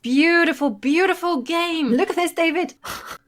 Beautiful, beautiful game. Look at this, David.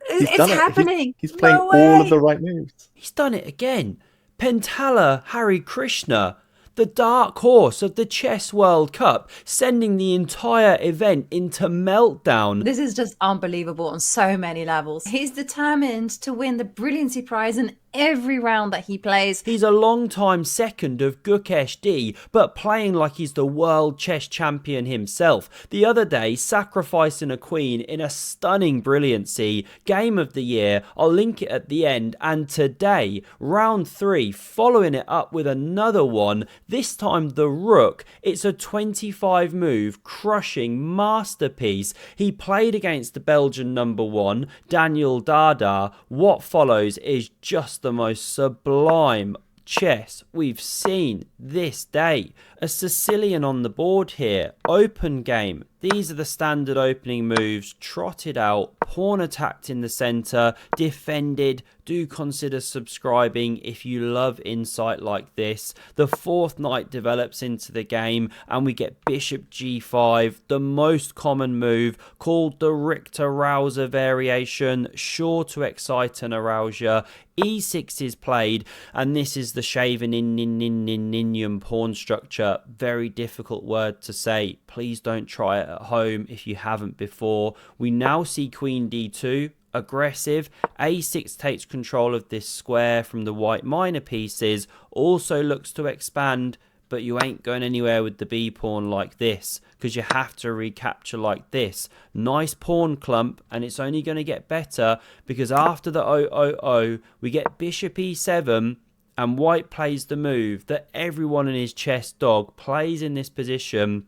He's It's done it. happening. He's playing No all of way. the right moves. He's done it again. Pentala Harry Krishna, the dark horse of the Chess World Cup, sending the entire event into meltdown. This is just unbelievable on so many levels. He's determined to win the Brilliancy Prize in every round that he plays. He's a long-time second of Gukesh D, but playing like he's the world chess champion himself. The other day, sacrificing a queen in a stunning brilliancy. Game of the year, I'll link it at the end. And today, round 3, following it up with another one, this time the rook. It's a 25 move, crushing masterpiece. He played against the Belgian number 1, Daniel Dada. What follows is just the most sublime chess we've seen this day. A Sicilian on the board here. Open game. These are the standard opening moves. Trotted out. Pawn attacked in the centre. Defended. Do consider subscribing if you love insight like this. The 4th knight develops into the game and we get bishop g5. The most common move called the Richter-Rauser variation. Sure to excite and arouse you. e6 is played and this is the Shaven-Ninian pawn structure. Very difficult word to say. Please don't try it at home if you haven't before. We now see queen d2, aggressive. a6 takes control of this square from the white minor pieces, also looks to expand, but you ain't going anywhere with the b pawn like this because you have to recapture like this. Nice pawn clump, and it's only going to get better because after the 000 we get bishop e7 and white plays the move that everyone in his chess dog plays in this position.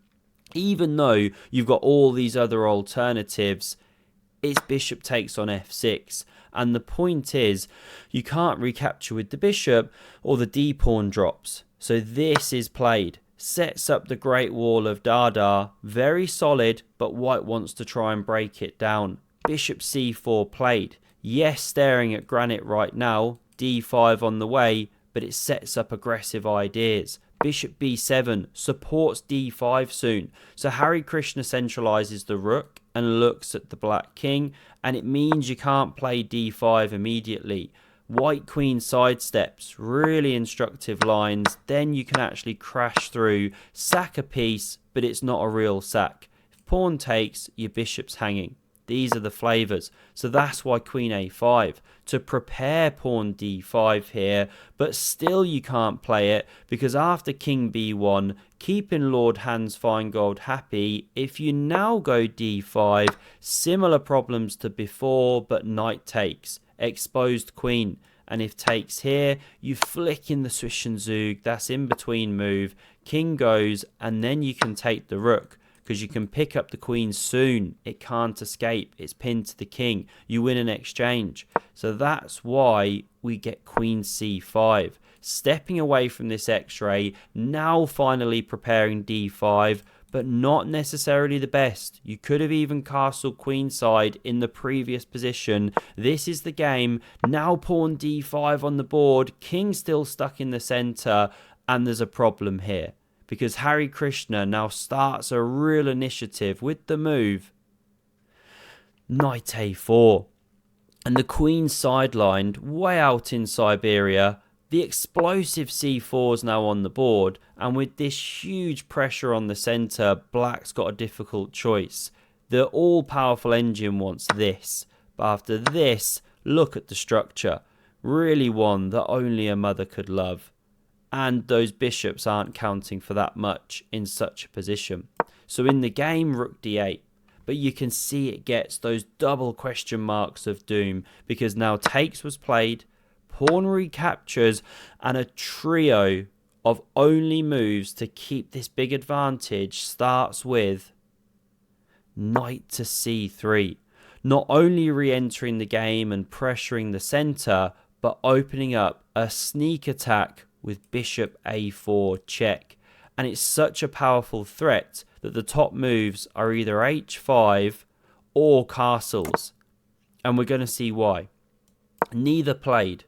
Even though you've got all these other alternatives, its bishop takes on f6. And the point is, you can't recapture with the bishop or the d pawn drops. So this is played. Sets up the Great Wall of Dada. Very solid, but white wants to try and break it down. Bishop c4 played. Yes, staring at granite right now. d5 on the way, but it sets up aggressive ideas. Bishop b7 supports d5 soon. So Harry Krishna centralizes the rook and looks at the black king, and it means you can't play d5 immediately. White queen sidesteps, really instructive lines. Then you can actually crash through, sack a piece, but it's not a real sack. If pawn takes, your bishop's hanging. These are the flavours. So that's why queen a5, to prepare pawn d5 here, but still you can't play it because after king b1, keeping Lord Hans Feingold happy, if you now go d5, similar problems to before, but knight takes, exposed queen. And if takes here, you flick in the Swiss and Zug, that's in between move, king goes, and then you can take the rook. Because you can pick up the queen soon. It can't escape. It's pinned to the king. You win an exchange. So that's why we get queen c5. Stepping away from this x-ray. Now finally preparing d5. But not necessarily the best. You could have even castled queenside in the previous position. This is the game. Now pawn d5 on the board. King still stuck in the centre. And there's a problem here. Because Harry Krishna now starts a real initiative with the move knight a4. And the queen sidelined way out in Siberia. The explosive c4 is now on the board. And with this huge pressure on the centre, black's got a difficult choice. The all-powerful engine wants this. But after this, look at the structure. Really one that only a mother could love. And those bishops aren't counting for that much in such a position. So in the game, rook d8. But you can see it gets those double question marks of doom. Because now takes was played, pawn recaptures, and a trio of only moves to keep this big advantage starts with knight to c3. Not only re-entering the game and pressuring the centre, but opening up a sneak attack with bishop a4 check. And it's such a powerful threat that the top moves are either h5 or castles. And we're going to see why. Neither played.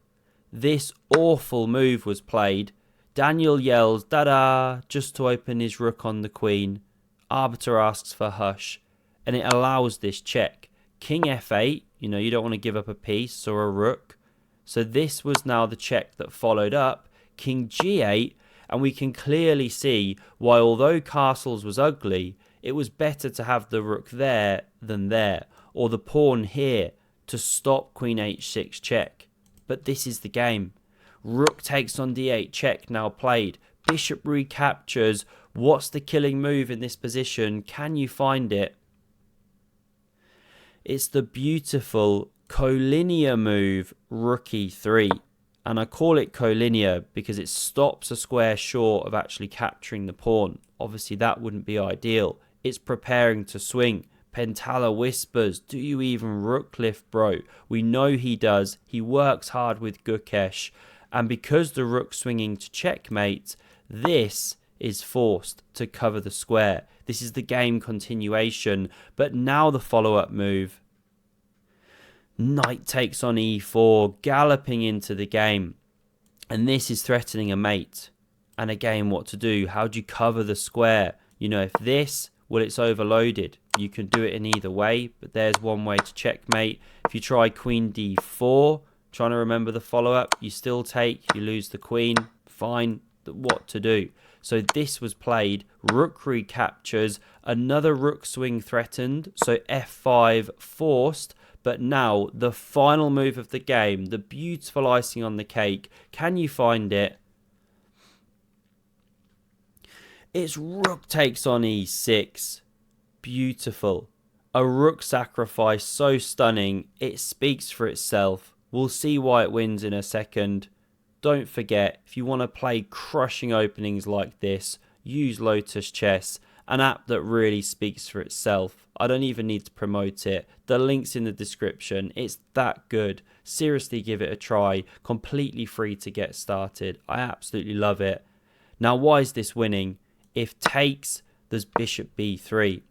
This awful move was played. Daniel yells, "Dada," just to open his rook on the queen. Arbiter asks for hush. and it allows this check. King f8, you know, you don't want to give up a piece or a rook. So this was now the check that followed up. King g8, and we can clearly see why, although castles was ugly, it was better to have the rook there than there, or the pawn here, to stop queen h6 check. But this is the game. Rook takes on d8 check now played. Bishop recaptures. What's the killing move in this position? Can you find it? It's the beautiful collinear move, rook e3. And I call it collinear because it stops a square short of actually capturing the pawn. Obviously that wouldn't be ideal. It's preparing to swing. Pentala whispers, do you even rook lift, bro? We know he does. He works hard with Gukesh. And because the rook's swinging to checkmate, this is forced to cover the square. This is the game continuation. But now the follow-up move. Knight takes on e4, galloping into the game. And this is threatening a mate. And again, what to do? How do you cover the square? You know, if this, well, it's overloaded. You can do it in either way, but there's one way to checkmate. If you try queen d4, trying to remember the follow-up, you still take, you lose the queen. Fine, what to do? So this was played, rook recaptures, another rook swing threatened, so f5 forced. But now, the final move of the game, the beautiful icing on the cake. Can you find it? It's rook takes on e6. Beautiful. A rook sacrifice so stunning, it speaks for itself. We'll see why it wins in a second. Don't forget, if you want to play crushing openings like this, use Lotus Chess, an app that really speaks for itself. I don't even need to promote it. The link's in the description. It's that good. Seriously, give it a try. Completely free to get started. I absolutely love it. Now, why is this winning? If takes, there's bishop b3.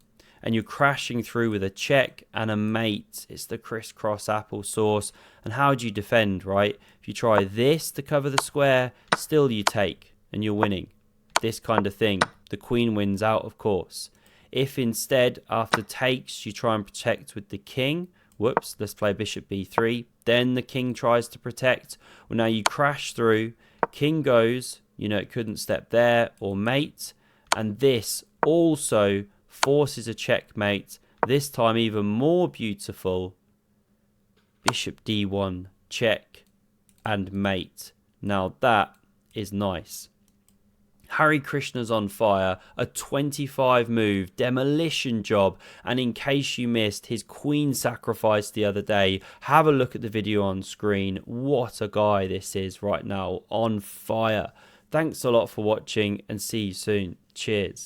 And you're crashing through with a check and a mate. It's the crisscross applesauce. And how do you defend, right? If you try this to cover the square, still you take and you're winning. This kind of thing. The queen wins out, of course. If instead, after takes, you try and protect with the king, whoops, let's play bishop b3, then the king tries to protect. Well, now you crash through, king goes, you know, it couldn't step there, or mate, and this also forces a checkmate, this time even more beautiful. Bishop d1, check, and mate. Now that is nice. Hari Krishna's on fire, a 25 move demolition job, and in case you missed his queen sacrifice the other day, have a look at the video on screen. What a guy this is right now, on fire. Thanks a lot for watching and see you soon. Cheers.